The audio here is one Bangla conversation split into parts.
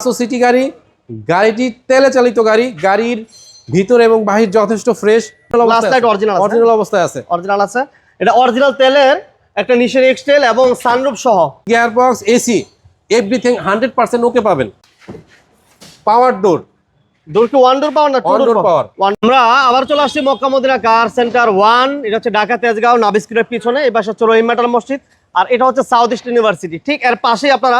500 সিটি গাড়ি, গাড়িটি তেলে চালিত গাড়ি, গাড়ির ভিতর এবং বাহির যথেষ্ট ফ্রেশ অরিজিনাল অবস্থায় আছে। অরিজিনাল আছে, এটা অরিজিনাল তেলের একটা নিশান এক্সটেল এবং সানরুফ সহ, গিয়ারবক্স, এসি, এভরিথিং 100% ওকে পাবেন। পাওয়ার ডোর, ডোর কি ওয়ান ডোর পাওয়ার না টু ডোর পাওয়ার? আমরা আবার চলে আসছি মক্কা মদিনা কার সেন্টার 1, এটা হচ্ছে ঢাকা তেজগাঁও নাবিস্কুলের পিছনে, এই পাশে হচ্ছে রহিম মেটাল মসজিদ, আর এটা হচ্ছে সাউথ ইস্ট ইউনিভার্সিটি, ঠিক এর পাশেই আপনারা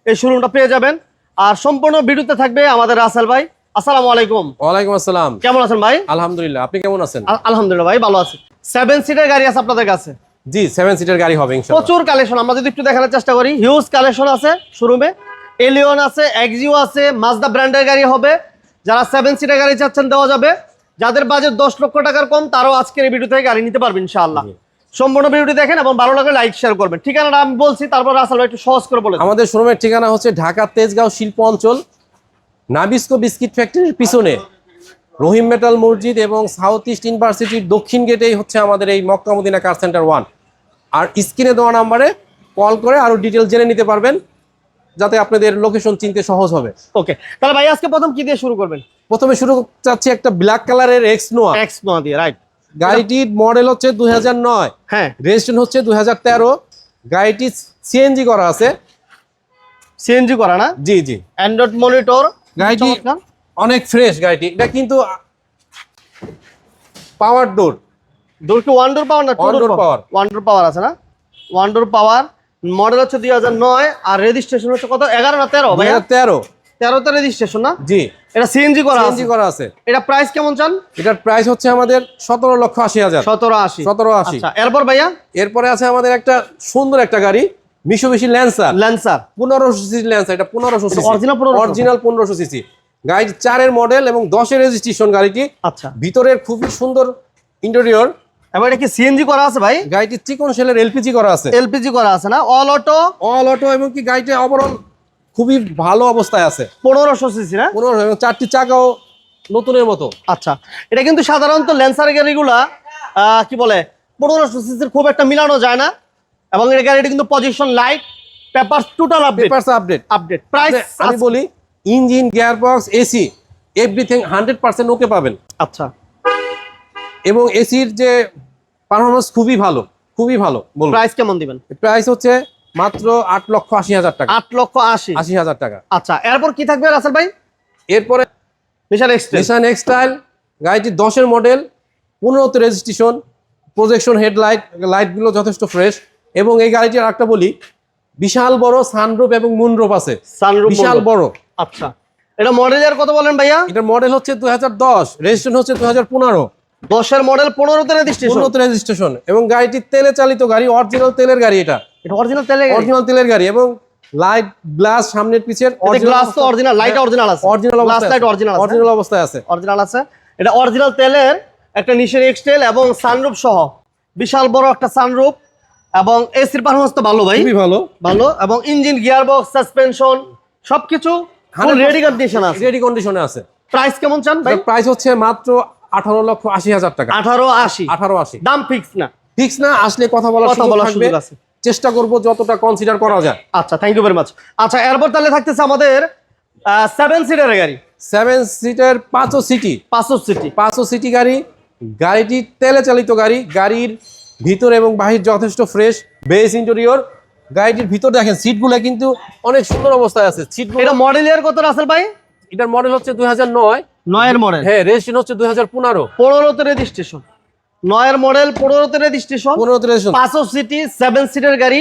এই শোরুমটা পেয়ে যাবেন। আর সম্পূর্ণ ভিডিওতে থাকবে আমাদের রাসেল ভাই। আসসালামু আলাইকুম। ওয়ালাইকুম আসসালাম। কেমন আছেন ভাই? আলহামদুলিল্লাহ, আপনি কেমন আছেন? আলহামদুলিল্লাহ ভাই, ভালো আছি। 7 সিটের গাড়ি আছে আপনাদের কাছে? জি, 7 সিটের গাড়ি হবে ইনশাআল্লাহ। প্রচুর কালেকশন, আমরা যদি একটু দেখানোর চেষ্টা করি, হিউজ কালেকশন আছে শোরুমে। এলিয়ন আছে, এক্সিও আছে, মাজদা ব্র্যান্ডের গাড়ি হবে। যারা 7 সিটের গাড়ি চাচ্ছেন দেওয়া যাবে, যাদের বাজেট 10 লক্ষ টাকার কম তারাও আজকের এই ভিডিও থেকে গাড়ি নিতে পারবেন ইনশাআল্লাহ। সম্পূর্ণ ভিডিওটি দেখেন এবং ভালো লাগলে লাইক শেয়ার করবেন। ঠিকানাটা আমি বলছি, তারপর রাসেল ভাই একটু সহজ করে বলেন। আমাদের শোরুমের ঠিকানা হচ্ছে ঢাকা তেজগাঁও শিল্প অঞ্চল, নাবিস্কো বিস্কিট ফ্যাক্টরির পিছনে রহিম মেটাল মসজিদ এবং সাউথ ইস্ট ইউনিভার্সিটির দক্ষিণ গেটেই হচ্ছে আমাদের এই মক্কা মদিনা কার সেন্টার 1। আর স্ক্রিনে দেওয়া নাম্বারে কল করে আরো ডিটেল জেনে নিতে পারবেন, যাতে আপনাদের লোকেশন চিনতে সহজ হবে। ওকে, তাহলে ভাই আজকে প্রথম কি দিয়ে শুরু করবেন? প্রথমে শুরু চাচ্ছি একটা ব্ল্যাক কালারের এক্সনোয়া দিয়ে, রাইট। গাড়িটির মডেল হচ্ছে 2009, হ্যাঁ, রেজিস্ট্রেশন হচ্ছে 2013। গাড়িটি সিএনজি করা আছে। সিএনজি করা না? জি জি। অ্যান্ড্রয়েড মনিটর, গাড়িটি অনেক ফ্রেশ। গাড়িটি এটা কিন্তু পাওয়ার ডোর। ডোর কি ওয়ান ডোর পাওয়ার না টু ডোর পাওয়ার? ওয়ান ডোর পাওয়ার আছে না? ওয়ান ডোর পাওয়ার, মডেল হচ্ছে 2009, আর রেজিস্ট্রেশন হচ্ছে কত? 11 না 13 ভাই? 13 তে রেজিস্ট্রেশন না? জি। এটা সিএনজি করা আছে। এটা প্রাইস কেমন চান? এটার প্রাইস হচ্ছে আমাদের 17,80,000। 17,80। আচ্ছা, এরপর ভাইয়া? এরপরে আছে আমাদের একটা সুন্দর একটা গাড়ি, মিশুবিশি ল্যান্সার। 1500 CC Lancer. এটা 1500 সিসি, অরিজিনাল 1500 সিসি। গাড়ি 4 এর মডেল এবং 10 এর রেজিস্ট্রেশন গাড়িটি। আচ্ছা, ভিতরের খুবই সুন্দর ইন্টেরিয়র। এবার এটা কি সিএনজি করা আছে ভাই? গাড়িটি চিকন সেলের এলপিজি করা আছে। এলপিজি করা আছে না? অল অটো এবং কি গাড়িটা ওভারঅল খুবই ভালো অবস্থায় আছে। 1500 সিসি না? 1500 এবং 4টি চাকাও নতুনের মতো। আচ্ছা, এটা কিন্তু সাধারণত ল্যান্সার গাড়িগুলা কি বলে 1500 সিসির খুব একটা মিলানো যায় না, এবং এই গাড়িটা কিন্তু position light, papers total update. Price আমি বলি, ইঞ্জিন, গিয়ারবক্স, এসি, এভরিথিং 100% ওকে পাবেন। আচ্ছা, এবং এসির যে পারফরম্যান্স খুবই ভালো। প্রাইস কেমন দিবেন? প্রাইস হচ্ছে মাত্র 8,80,000 টাকা। 8,80,000 টাকা। আচ্ছা, এরপর কি থাকবে রাসেল ভাই? এরপরে নিশান এক্সটাইল। গাড়িটি 10 এর মডেল, 15 তে রেজিস্ট্রেশন, প্রজেকশন হেডলাইট, লাইটগুলো যথেষ্ট ফ্রেশ। এবং এই গাড়িটির আরেকটা বলি, বিশাল বড় সানরুফ এবং মুনরুফ আছে। বিশাল বড়। আচ্ছা, এটা মডেলের কত বলেন ভাইয়া? এটা মডেল হচ্ছে 2010, রেজিস্ট্রেশন হচ্ছে 2015। 10 এর মডেল, 15 তে রেজিস্ট্রেশন। এবং গাড়িটি তেলে চালিত গাড়ি, অরিজিনাল তেলের গাড়ি। এটা অরিজিনাল তেলের গাড়ি এবং লাইট, গ্লাস সামনের পিছের গ্লাস তো অরিজিনাল, লাইট অরিজিনাল আছে, অরিজিনাল অবস্থায় আছে। এটা অরিজিনাল তেলের একটা নিশান এক্সটেল এবং সানরুফ সহ, বিশাল বড় একটা সানরুফ, এবং এসির পারফরম্যান্স তো ভালো ভাই, খুবই ভালো। এবং ইঞ্জিন, গিয়ারবক্স, সাসপেনশন সবকিছু ফুল রেডি কন্ডিশনে আছে। প্রাইস কেমন চান ভাই? প্রাইস হচ্ছে মাত্র 18,80,000 টাকা। 18,80। দাম ফিক্স না? আসলে কথা বলার সুযোগ আছে। চেষ্টা করব যতটা কনসিডার করা যায়। আচ্ছা, থ্যাংক ইউ ভেরি মাচ। আচ্ছা, এরপর তাহলে থাকতেছে আমাদের 7 সিটের গাড়ি। 7 সিটের 500 সিটি গাড়ি, গাড়িটি তেলে চালিত গাড়ি, গাড়ির ভিতর এবং বাহির যথেষ্ট ফ্রেশ, বেস ইন্টেরিয়র। গাড়িটির ভিতর দেখেন, সিটগুলো কিন্তু অনেক সুন্দর অবস্থায় আছে। সিটগুলো এটা মডেল ইয়ার কত রাসেল ভাই? এটার মডেল হচ্ছে 2009 এর মডেল। হ্যাঁ, রেজিস্ট্রেশন হচ্ছে 2015 তে রেজিস্ট্রেশন। 9 এর মডেল, 15 তে রেজিস্ট্রেশন। 500 সিটি 7 সিটের গাড়ি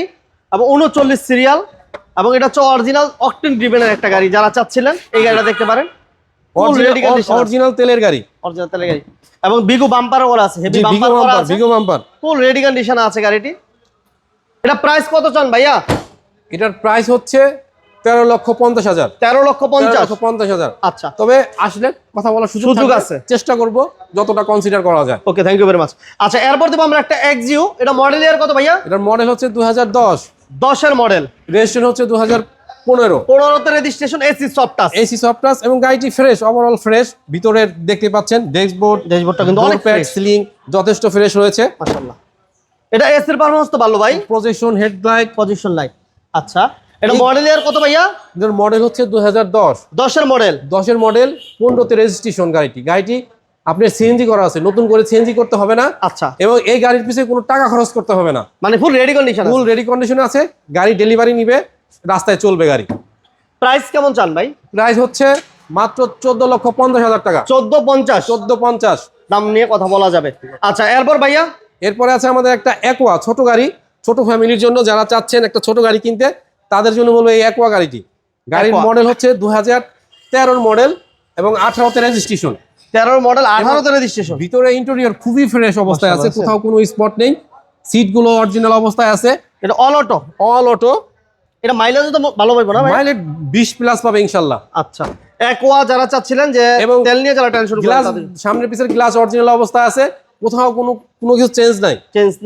এবং 39 সিরিয়াল, এবং এটা হচ্ছে অরিজিনাল অকটেন ড্রিভেনের একটা গাড়ি। যারা চাচ্ছিলেন এই গাড়িটা দেখতে পারেন। অরিজিনাল তেলের গাড়ি এবং বিগো বাম্পারও করা আছে, হেভি বাম্পার, ফুল রেডি কন্ডিশনে আছে গাড়িটি। এটা প্রাইস কত চান ভাইয়া? এটার প্রাইস হচ্ছে 13,50,000। 13,50,000। আচ্ছা, তবে আসলে কথা বলার সুযোগ আছে, চেষ্টা করব যতটা কনসিডার করা যায়। ওকে, থ্যাংক ইউ ভেরি মাচ। আচ্ছা, এরপর দেব আমরা একটা এক্সিও। এটা মডেল ইয়ার কত ভাইয়া? এটার মডেল হচ্ছে 2010 এর মডেল, রেজিস্ট্রেশন হচ্ছে 2015 তে রেজিস্ট্রেশন, এসি সফট টাচ এবং গাড়িটি ফ্রেশ, ওভারঅল ফ্রেশ। ভিতরে দেখতে পাচ্ছেন ড্যাশবোর্ডটা কিন্তু অনেক ফ্রেশ, সিলিং যথেষ্ট ফ্রেশ রয়েছে মাশাআল্লাহ। এটা এসির পারফরম্যান্স তো ভালো ভাই, প্রজেকশন হেডলাইট, লাইট। আচ্ছা, এটা মডেল ইয়ার কত ভাইয়া? এটার মডেল হচ্ছে 2010। 10 মডেল। 10 মডেল, 15তে রেজিস্ট্রেশন গাড়িটি আপনার সিএনজি করা আছে, নতুন করে সিএনজি করতে হবে না। আচ্ছা। এবং এই গাড়ির পিছনে কোনো টাকা খরচ করতে হবে না, মানে full ready condition, full ready কন্ডিশনে আছে। গাড়ি ডেলিভারি নিবে, রাস্তায় চলবে গাড়ি। প্রাইস কেমন চান ভাই? প্রাইস হচ্ছে মাত্র 14,50,000 টাকা। 14,50 দাম নিয়ে কথা বলা যাবে। আচ্ছা, এরপর ভাইয়া? এরপরে আছে আমাদের একটা অ্যাকোয়া ছোট গাড়ি, ছোট ফ্যামিলির জন্য যারা চাচ্ছেন একটা ছোট গাড়ি কিনতে, তাদের জন্য বলবো এই অ্যাকোয়া গাড়িটি। গাড়ির মডেল হচ্ছে 2013 মডেল এবং 18তে রেজিস্ট্রেশন। 13 মডেল, 18তে রেজিস্ট্রেশন। ভিতরে ইন্টেরিয়র খুবই ফ্রেশ অবস্থায় আছে, কোথাও কোনো স্পট নেই। সিটগুলো অরিজিনাল অবস্থায় আছে। এটা অল অটো? All auto. এটা মাইলেজ তো ভালো পাইবো না ভাই? মাইলেজ 20 প্লাস পাবে ইনশাআল্লাহ। আচ্ছা, অ্যাকোয়া যারা চাচ্ছিলেন যে এবং তেল নিয়ে যারা টেনশন করে, গ্লাস সামনের পিছের গ্লাস অরিজিনাল অবস্থায় আছে, কোথাও কোনো কিছু চেঞ্জ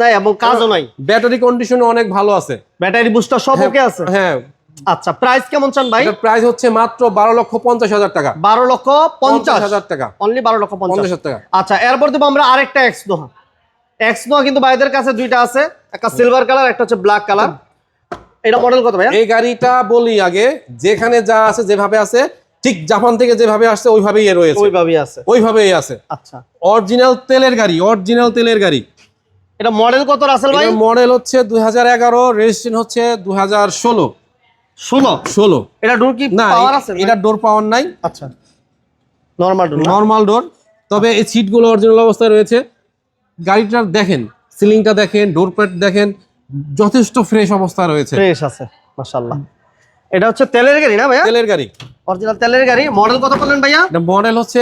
নাই, এবং কাজও নাই। ব্যাটারি কন্ডিশন অনেক ভালো আছে, ব্যাটারি বুস্টার সব ওকে আছে। হ্যাঁ। আচ্ছা, প্রাইস কেমন চান ভাই? এটার প্রাইস হচ্ছে মাত্র 12,50,000 টাকা। 12,50,000 টাকা, অনলি 12,50,000 টাকা। আচ্ছা, এরপর দেবো আমরা আরেকটা এক্সনোহা। এক্সনোহা কিন্তু ভাইদের কাছে দুইটা আছে, একটা সিলভার কালার, একটা হচ্ছে ব্ল্যাক কালার। এটা মডেল কত ভাইয়া? এই গাড়িটা বলি আগে, যেখানে যা আছে যেভাবে আছে, ঠিক জাপান থেকে যেভাবে আসছে ওইভাবেই রয়েছে, ওইভাবেই আছে। আচ্ছা, অরিজিনাল তেলের গাড়ি, অরিজিনাল তেলের গাড়ি। এটা মডেল কত রাসেল ভাই? মডেল হচ্ছে 2011, রেজিস্ট্রেশন হচ্ছে 2016। 16। এটা ডোর কি পাওয়ার আছে? এটা ডোর পাওয়ার নাই। আচ্ছা, নরমাল ডোর, তবে এই সিটগুলো অরিজিনাল অবস্থায় রয়েছে। গাড়িটার দেখেন, সিলিংটা দেখেন, ডোর প্যাড দেখেন, যথেষ্ট ফ্রেশ অবস্থা রয়েছে, ফ্রেশ আছে মাশাআল্লাহ। এটা হচ্ছে তেলের গাড়ি না ভাইয়া? তেলের গাড়ি, অরিজিনাল তেলের গাড়ি। মডেল কত বললেন ভাইয়া? এটা মডেল হচ্ছে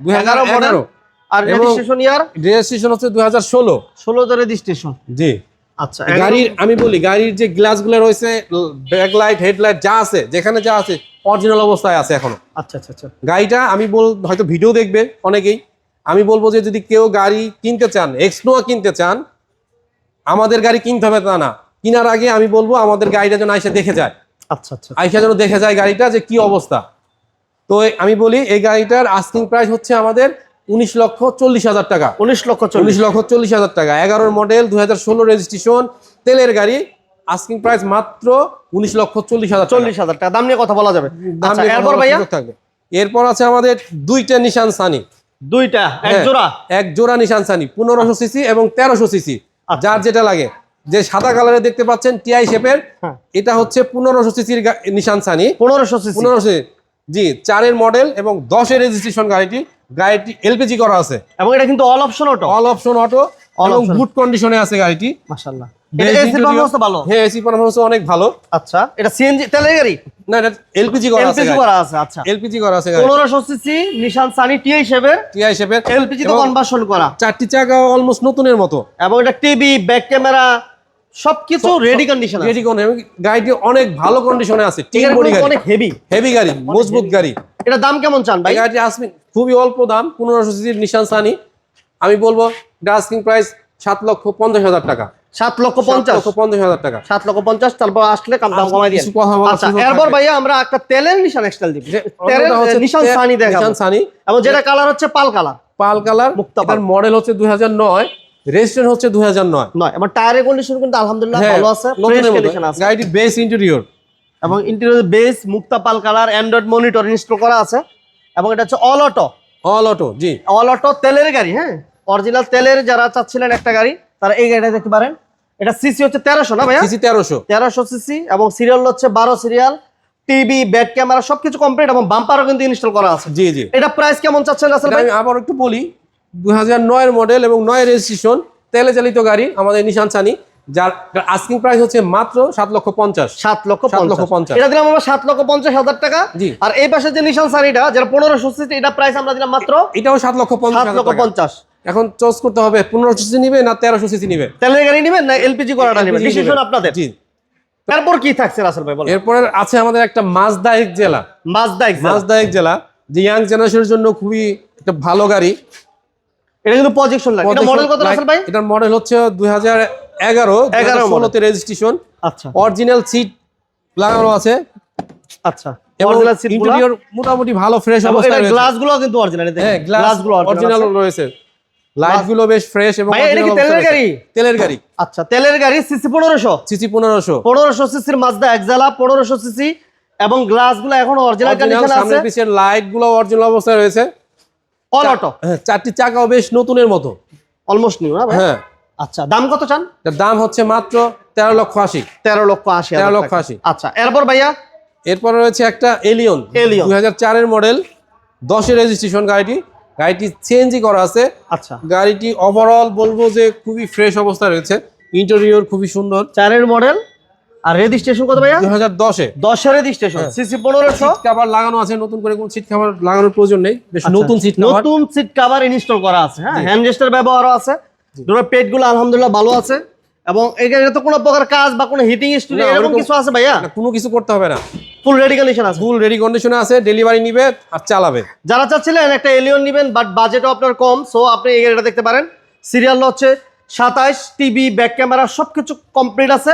2011 মডেল। আর রেজিস্ট্রেশন ইয়ার? রেজিস্ট্রেশন হচ্ছে 2016। 16 তে রেজিস্ট্রেশন। জি। আচ্ছা, গাড়ির আমি বলি, গাড়ির যে গ্লাসগুলো রয়েছে, ব্যাকলাইট, হেডলাইট যা আছে, যেখানে যা আছে অরিজিনাল অবস্থায় আছে এখনো। আচ্ছা আচ্ছা আচ্ছা। গাড়িটা আমি হয়তো ভিডিও দেখবে অনেকেই, আমি বলবো যে যদি কেউ গাড়ি কিনতে চান, এক্সনোয়া কিনতে চান, আমাদের গাড়ি কিনতে হবে তা না, কেনার আগে আমি বলবো আমাদের গাড়িটা যেন আইসা দেখে যায়। আচ্ছা আচ্ছা। আইসা যেন দেখে যায় গাড়িটা যে কি অবস্থা। তো আমি বলি এই গাড়িটার আস্কিং প্রাইস হচ্ছে আমাদের 19,40,000 টাকা। 19,40,000 টাকা। 11 মডেল, 2016 রেজিস্ট্রেশন, তেলের গাড়ি। আস্কিং প্রাইস মাত্র 19,40,000 টাকা। দাম নিয়ে কথা বলা যাবে। আচ্ছা, এরপর ভাইয়া? এরপর আছে আমাদের দুইটা নিশান সানি। দুইটা এক জোড়া নিশান সানি, 1500 সিসি এবং 1300 সিসি, যার যেটা লাগে। যে সাদা কালারে দেখতে পাচ্ছেন টিআই শেপের, এটা হচ্ছে 1500 সিসির নিশান সানি। 1500 সিসি। জি, 4 মডেল এবং 10 রেজিস্ট্রেশন গাড়িটি এলপিজি করা আছে এবং এটা কিন্তু অল অপশন অটো এবং গুড কন্ডিশনে আছে গাড়িটি মাশাআল্লাহ। এসি পারফরম্যান্স ভালো? হ্যাঁ, এসি পারফরম্যান্স অনেক ভালো। আচ্ছা, এটা সিএনজি তেলের গাড়ি? না, এটা এলপিজি করা আছে। আচ্ছা, এলপিজি করা আছে। 1500 সিসি নিশান সানি টিআই শেপের, এলপিজি তো কনভার্সন করা। চারটি চাকা অলমোস্ট নতুনের মতো, এবং এটা টিভি, ব্যাক ক্যামেরা সবকিছু রেডি কন্ডিশন আছে। গাড়িটি অনেক ভালো কন্ডিশনে আছে। অনেক হেভি গাড়ি, মজবুত গাড়ি। এটা দাম কেমন চান ভাই? গাড়িটি আসবে খুবই অল্প দাম, 1500 সিসির নিশান সানি। আমি বলবো আস্কিং প্রাইস 7,50,000 টাকা। 7,50,000 টাকা। 7,50,000। তারপর আসলে দাম কমাই দিয়ে। আচ্ছা, এরপর ভাইয়া আমরা একটা তেলের নিশান এক্সটেল দিব। তেলের নিশান সানি দেখাবো। নিশান সানি, এবং যেটা কালার হচ্ছে পাল কালার। এটার মডেল হচ্ছে 2009, রেজিস্ট্রেশন হচ্ছে 2009। এবং টায়ারের কন্ডিশন কিন্তু আলহামদুলিল্লাহ ভালো আছে, ফ্রেশ কন্ডিশন আছে। গাড়িটির বেস ইন্টেরিয়র এবং ইন্টেরিয়র বেস মুক্তা পাল কালার, অ্যান্ড্রয়েড মনিটর ইনস্টল করা আছে। এবং এটা হচ্ছে অল অটো। জি, অল অটো তেলের গাড়ি। হ্যাঁ, অরিজিনাল তেলের যারা চাচ্ছিলেন একটা গাড়ি, তারা এই গাড়িটা দেখতে পারেন। এটা সিসি হচ্ছে 1300 না ভাইয়া? সিসি 1300 সিসি এবং সিরিয়াল হচ্ছে 12 সিরিয়াল। টিভি, ব্যাক ক্যামেরা সবকিছু কমপ্লিট এবং বাম্পারও কিন্তু ইনস্টল করা আছে। জি জি। এটা প্রাইস কেমন চাচ্ছেন রাসেল ভাই? আমি আবার একটু বলি, 2009 মডেল এবং 9 রেজিস্ট্রেশন, তেলে চালিত গাড়ি আমাদের নিশান সানি, যার আস্কিং প্রাইস হচ্ছে মাত্র 7,50,000। 7,50,000 এটা দিলাম আমরা 7,50,000 টাকা। আর এই পাশে যে নিশান সানিটা যেটা 1500 সিসি, এটা প্রাইস আমরা দিলাম মাত্র, এটাও 7,50,000। এখন চয়েস করতে হবে 1500 সিসি নিবে না 1300 সিসি নিবে, তেলের গাড়ি নিবে না এলপিজি করাটা নিবে, ডিসিশন আপনাদের। জি। তারপর কি থাকছে রাসেল ভাই বলেন? এরপর আছে আমাদের একটা মাজদা এক্সেলা, যে ইয়াং জেনারেশনের জন্য খুবই একটা ভালো গাড়ি। এটা কিন্তু প্রজেকশন লাইট। এটা মডেল কত রাসেল ভাই? এটার মডেল হচ্ছে 2011, 2016 রেজিস্ট্রেশন। আচ্ছা, অরিজিনাল সিট লাগানো আছে। আচ্ছা, অরিজিনাল সিট ইন্টেরিয়র মোটামুটি ভালো ফ্রেশ অবস্থায় রয়েছে। গ্লাসগুলো কিন্তু অরিজিনাল। হ্যাঁ, গ্লাসগুলো অরিজিনাল রয়েছে। লাইট গুলো বেশ ফ্রেশ এবং ভাই এটা কি original তেলের অবস্থায় গাড়ি? আছে। তেলের গাড়ি। আচ্ছা তেলের গাড়ি সিসি 1500 সিসি 1500। 1500 সিসির মাজদা এক্সালা 1500 সিসি এবং গ্লাসগুলো এখনো অরিজিনাল কন্ডিশনে আছে। সামনের পিছের লাইট গুলো অরিজিনাল অবস্থায় রয়েছে। All auto. হ্যাঁ, চারটি চাকাও বেশ নতুনের মতো। অলমোস্ট নিউ না ভাই? হ্যাঁ। আচ্ছা দাম কত চান? এর দাম হচ্ছে মাত্র 13,80,000। 13,80,000 13,80,000 আচ্ছা এরপর ভাইয়া এরপর রয়েছে একটা এলিয়ন এলিয়ন। 2004 এর মডেল, 10 রেজিস্ট্রেশন গাড়িটি। গাড়িটি সিএনজি করা আছে। আচ্ছা গাড়িটি ওভারঅল বলবো যে খুবই ফ্রেশ অবস্থায় রয়েছে। ইন্টেরিয়র খুবই সুন্দর। 4 এর মডেল আর রেজিস্ট্রেশন কত ভাইয়া? 2010-এ 10 এর রেজিস্ট্রেশন সিসি 1500। সিট কভার লাগানো আছে, নতুন করে কোনো সিট কভার লাগানোর প্রয়োজন নেই। বেশ আচ্ছা, নতুন সিট কভার। নতুন সিট কভার ইনস্টল করা আছে। হ্যাঁ হ্যান্ড রেস্টের ব্যবহারও আছে। ডোরের পেটগুলো আলহামদুলিল্লাহ ভালো আছে এবং এখানে তো কোনো প্রকার কাজ বা কোনো হিটিং স্টোরি না, এরকম ওরকম- কিছু আছে ভাইয়া? না, কোনো কিছু করতে হবে না। ফুল রেডি কন্ডিশন আছে। ফুল রেডি কন্ডিশনে আছে। ডেলিভারি নিবে আর চালাবে। যারা চাচ্ছিলেন একটা এলিয়ন নেবেন বাট বাজেটও আপনার কম, সো আপনি এই গাড়িটা দেখতে পারেন। সিরিয়াল হচ্ছে 27, টিভি ব্যাক ক্যামেরা সবকিছু কমপ্লিট আছে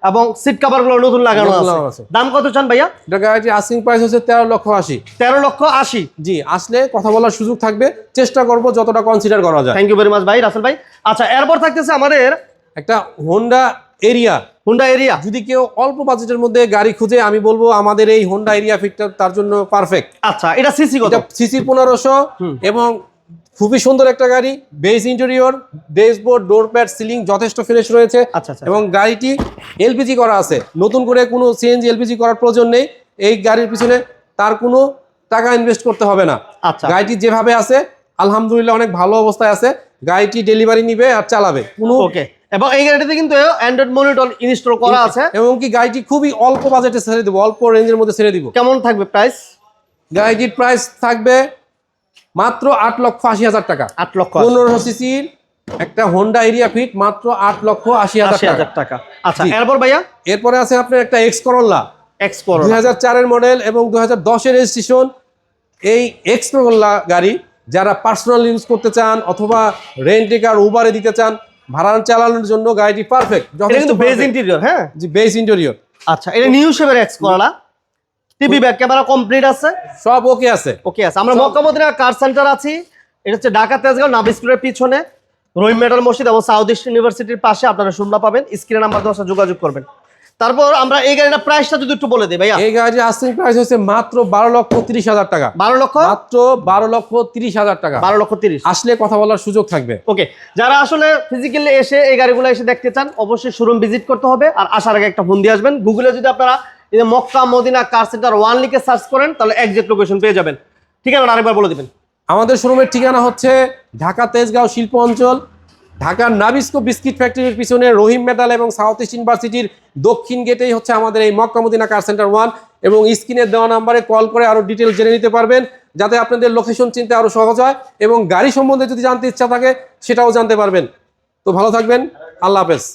এবং সিট কভারগুলো নতুন লাগানো নতুন লাগানো আছে। আছে। দাম কত চান ভাইয়া? এটা গাড়িটির আস্কিং প্রাইস হচ্ছে 13,80,000। 13,80,000। জি, আসলে কথা বলার সুযোগ থাকবে। চেষ্টা করব যতটা কনসিডার করা যায়। থ্যাংক ইউ ভেরি মাচ ভাই রাসেল ভাই। আচ্ছা এরপর থাকতেছে আমাদের একটা হোন্ডা এরিয়া। Honda area. যদি কেউ অল্প বাজেটের মধ্যে গাড়ি খুঁজে, আমি বলবো আমাদের এই হোন্ডা এরিয়া ফিটটা তার জন্য পারফেক্ট। আচ্ছা এটা সিসি কত? এটা সিসি 1500 এবং খুবই সুন্দর একটা গাড়ি। বেস ইন্টেরিয়র, ড্যাশবোর্ড, ডোর প্যাড, সিলিং যথেষ্ট ফ্রেশ রয়েছে। আচ্ছা, আচ্ছা। এবং গাড়িটি এলপিজি করা আছে। নতুন করে কোনো সিএনজি এলপিজি করার প্রয়োজন নেই। এই গাড়ির পিছনে তার কোনো টাকা ইনভেস্ট করতে হবে না। আচ্ছা গাড়িটি যেভাবে আছে আলহামদুলিল্লাহ অনেক ভালো অবস্থায় আছে। গাড়িটি ডেলিভারি নিবে আর চালাবে। কোনো ওকে এবং এই গাড়িটাতে কিন্তু অ্যান্ড্রয়েড মনিটর ইনস্টল করা আছে। এবং কি গাড়িটি খুবই অল্প বাজেটে ছেড়ে দিব, অল্প রেঞ্জের মধ্যে ছেড়ে দিব। কেমন থাকবে প্রাইস? গাড়িটির প্রাইস থাকবে মাত্র 8,80,000 টাকা। 8 লক্ষ 1500 সিসির একটা হোন্ডা এরিয়া ফিট মাত্র 8,80,000 টাকা। 80,000 টাকা। আচ্ছা জি। এরপর ভাইয়া এরপরে আছে আপনার একটা এক্স করোলা, এক্স করোলা। 2004 এর মডেল এবং 2010 এর রেজিস্ট্রেশন। এই এক্স করোলা গাড়ি যারা পার্সোনাল ইউজ করতে চান অথবা রেন্টে কার উবারে দিতে চান, ভাড়া চালানোর জন্য গাড়িটি পারফেক্ট। এটা কিন্তু বেজ ইন্টেরিয়র। হ্যাঁ জি, বেস ইন্টেরিয়র আচ্ছা এটা নিউ শেপের X Corolla. TV back camera complete আছে। সব ওকে আছে। ওকে আছে। আমরা মক্কা মদিনা কার সেন্টার আছি। এটা হচ্ছে ঢাকা তেজগাঁও নাবিস স্কুলের পিছনে রহিম মেটাল মসজিদ এবং সাউথ ইস্ট ইউনিভার্সিটির পাশে। আপনারা শুনলা পাবেন, স্ক্রিনে নাম্বার 10 যোগাযোগ করবেন। তারপর আমরা এই গাড়িটার প্রাইসটা যদি একটু বলে দিই ভাইয়া। এই গাড়ির আস্কিং প্রাইস হচ্ছে মাত্র 12,30,000 টাকা। 12 লক্ষ মাত্র 12,30,000 টাকা। 12 লক্ষ 30। আসলে কথা বলার সুযোগ থাকবে। ওকে যারা আসলে ফিজিক্যালি এসে এই গাড়িগুলো এসে দেখতে চান অবশ্যই শোরুম ভিজিট করতে হবে। আর আসার আগে একটা ফোন দিয়ে আসবেন। গুগলে যদি আপনারা এই যে মক্কা মদিনা কার সেন্টার 1 লিখে সার্চ করেন তাহলে এক্সাক্ট লোকেশন পেয়ে যাবেন। ঠিকানা আরেকবার বলে দিবেন। আমাদের শোরুমের ঠিকানা হচ্ছে ঢাকা তেজগাঁও শিল্প অঞ্চল, ঢাকার নাবিস্কো বিস্কিট ফ্যাক্টরির পিছনে রহিম মেটাল এবং সাউথ ইস্ট ইউনিভার্সিটির দক্ষিণ গেটেই হচ্ছে আমাদের এই মক্কা মদিনা কার সেন্টার 1। এবং স্ক্রিনে দেওয়া নাম্বারে কল করে আরো ডিটেল জেনে নিতে পারবেন, যাতে আপনাদের লোকেশন চিনতে আরো সহজ হয় এবং গাড়ি সম্বন্ধে যদি জানতে ইচ্ছা থাকে সেটাও জানতে পারবেন। তো ভালো থাকবেন। আল্লাহ হাফেজ।